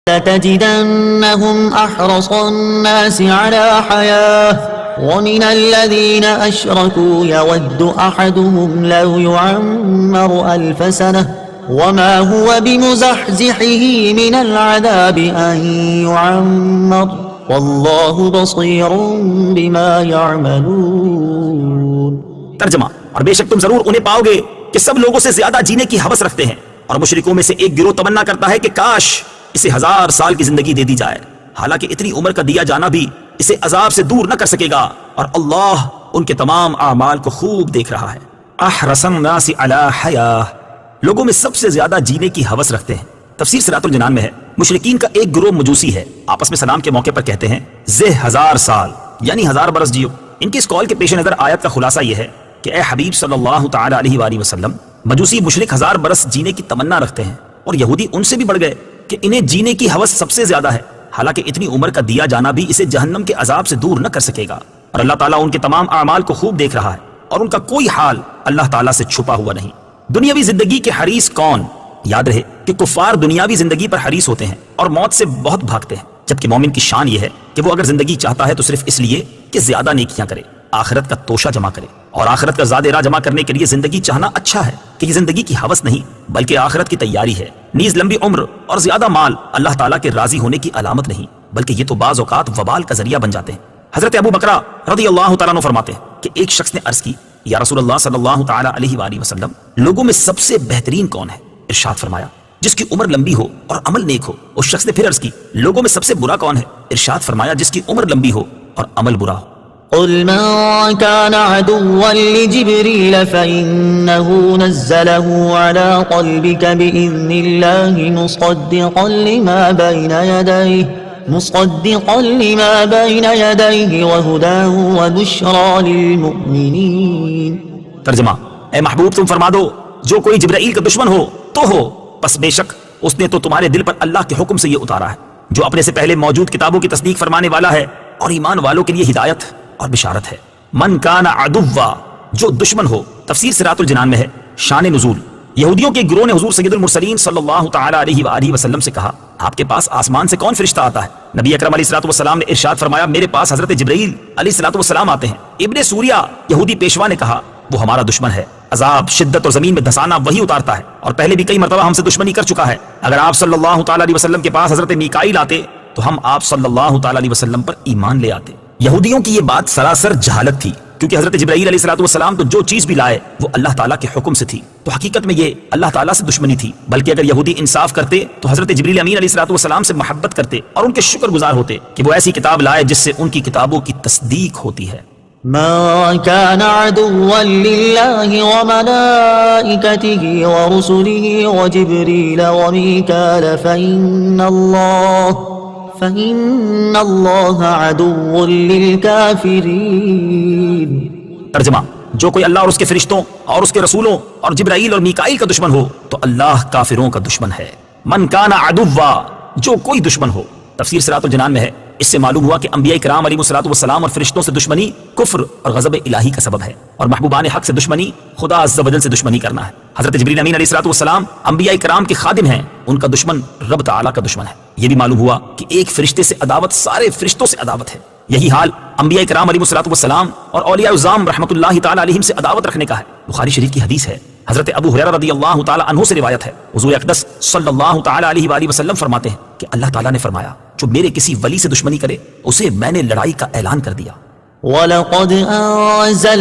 لتجدنهم أحرص الناس على حياة ومن الذين أشركوا يود أحدهم لو يعمر 1000 سنة وما هو بمزحزحه من العذاب أن يعمر والله بصير بما يعملون. ترجمہ: اور بے شک تم ضرور انہیں پاؤ گے کہ سب لوگوں سے زیادہ جینے کی ہوس رکھتے ہیں، اور مشرکوں میں سے ایک گروہ تمنا کرتا ہے کہ کاش اسے 1000 سال کی زندگی دے دی جائے، حالانکہ اتنی عمر کا دیا جانا بھی اسے عذاب سے دور نہ کر سکے گا، اور اللہ ان کے تمام اعمال کو خوب دیکھ رہا ہے. احرص الناس علی حیاہ، لوگوں میں سب سے زیادہ جینے کی ہوس رکھتے ہیں. تفسیر صراط الجنان میں ہے مشرکین کا ایک گروہ مجوسی ہے، آپس میں سلام کے موقع پر کہتے ہیں زہ 1000 سال یعنی 1000 برس جیو. ان کے اس قول کے پیش نظر آیت کا خلاصہ یہ ہے کہ اے حبیب صلی اللہ تعالی علیہ وآلہ وسلم، مجوسی مشرک 1000 برس جینے کی تمنا رکھتے ہیں، اور یہودی ان سے بھی بڑھ گئے کہ انہیں جینے کی ہوس سب سے زیادہ ہے، حالانکہ اتنی عمر کا دیا جانا بھی اسے جہنم کے عذاب سے دور نہ کر سکے گا، اور اللہ تعالیٰ ان کے تمام اعمال کو خوب دیکھ رہا ہے، اور ان کا کوئی حال اللہ تعالیٰ سے چھپا ہوا نہیں. دنیاوی زندگی کے حریص کون؟ یاد رہے کہ کفار دنیاوی زندگی پر حریص ہوتے ہیں اور موت سے بہت بھاگتے ہیں، جبکہ مومن کی شان یہ ہے کہ وہ اگر زندگی چاہتا ہے تو صرف اس لیے کہ زیادہ نیکیاں کرے، آخرت کا توشہ جمع کرے، اور آخرت کا زاد راہ جمع کرنے کے لیے زندگی چاہنا اچھا ہے کہ یہ زندگی کی ہوس نہیں بلکہ آخرت کی تیاری ہے. نیز لمبی عمر اور زیادہ مال اللہ تعالیٰ کے راضی ہونے کی علامت نہیں بلکہ یہ تو بعض اوقات وبال کا ذریعہ بن جاتے ہیں. حضرت ابو بکرہ رضی اللہ تعالیٰ عنہ فرماتے ہیں کہ ایک شخص نے عرض کی یا رسول اللہ صلی اللہ تعالیٰ علیہ وآلہ وسلم، لوگوں میں سب سے بہترین کون ہے؟ ارشاد فرمایا جس کی عمر لمبی ہو اور عمل نیک ہو. اس شخص نے پھر عرض کی لوگوں میں سب سے برا کون ہے؟ ارشاد فرمایا جس کی عمر لمبی ہو اور عمل برا ہو. قل من كان عدوا لجبريل فإنه نزله على قلبك بإذن الله مصدقا لما بين يديه وهدى وبشرى للمؤمنين. ترجمہ: اے محبوب تم فرما دو جو کوئی جبرائیل کا دشمن ہو تو ہو، پس بے شک اس نے تو تمہارے دل پر اللہ کے حکم سے یہ اتارا ہے جو اپنے سے پہلے موجود کتابوں کی تصدیق فرمانے والا ہے، اور ایمان والوں کے لیے ہدایت اور بشارت ہے. من کان عدوا، جو دشمن ہو. تفسیر صراط الجنان میں ہے شان نزول. یہودیوں کے گروہ نے حضور سید المرسلین صلی اللہ تعالی علیہ وآلہ وسلم سے کہا آپ کے پاس آسمان سے کون فرشتہ آتا ہے؟ نبی اکرم علیہ الصلوۃ والسلام نے ارشاد فرمایا میرے پاس حضرت جبرائیل علیہ الصلوۃ والسلام آتے ہیں. ابن سوریہ یہودی پیشوا نے کہا وہ ہمارا دشمن ہے، عذاب، شدت اور زمین میں دھسانا وہی اتارتا ہے، اور پہلے بھی کئی مرتبہ ہم سے دشمنی کر چکا ہے. اگر آپ صلی اللہ تعالی علیہ وسلم کے پاس حضرت میکائیل آتے تو ہم آپ صلی اللہ تعالی علیہ وسلم پر ایمان لے آتے. یہودیوں کی یہ بات سراسر جہالت تھی، کیونکہ حضرت جبرائیل علیہ الصلوۃ والسلام تو جو چیز بھی لائے وہ اللہ تعالیٰ کے حکم سے تھی، تو حقیقت میں یہ اللہ تعالیٰ سے دشمنی تھی. بلکہ اگر یہودی انصاف کرتے تو حضرت جبرائیل امین علیہ الصلوۃ والسلام سے محبت کرتے اور ان کے شکر گزار ہوتے کہ وہ ایسی کتاب لائے جس سے ان کی کتابوں کی تصدیق ہوتی ہے. ما كان عدوا لله وملائكته ورسله وجبريل وميكال فإن الله عدو للكافرين. ترجمہ: جو کوئی اللہ اور اس کے فرشتوں اور اس کے رسولوں اور جبرائیل اور میکائیل کا دشمن ہو تو اللہ کافروں کا دشمن ہے. من کان عدوا، جو کوئی دشمن ہو. تفسیر صراط الجنان میں ہے اس سے معلوم ہوا کہ انبیاء کرام علیہ الصلوۃ والسلام اور فرشتوں سے دشمنی کفر اور غضب الہی کا سبب ہے، اور محبوبان حق سے دشمنی خدا عز و جل سے دشمنی کرنا ہے. حضرت جبرائیل امین علیہ الصلوۃ والسلام انبیاء کرام کے خادم ہیں، ان کا دشمن رب تعالیٰ کا دشمن ہے. یہ بھی معلوم ہوا کہ ایک فرشتے سے عداوت سارے فرشتوں سے عداوت ہے. یہی حال انبیاء کرام علیہ الصلوۃ والسلام اور اولیاء العظام رحمۃ اللہ تعالی علیہم سے عداوت رکھنے کا ہے. بخاری شریف کی حدیث ہے، حضرت ابو ہریرہ رضی اللہ تعالی عنہ سے روایت ہے، حضور اقدس صلی اللہ تعالی علیہ وآلہ وسلم فرماتے ہیں کہ اللہ تعالیٰ نے فرمایا جو میرے کسی ولی سے دشمنی کرے اسے میں نے لڑائی کا اعلان کر دیا. وَلَقَدْ أَنزَلْنَا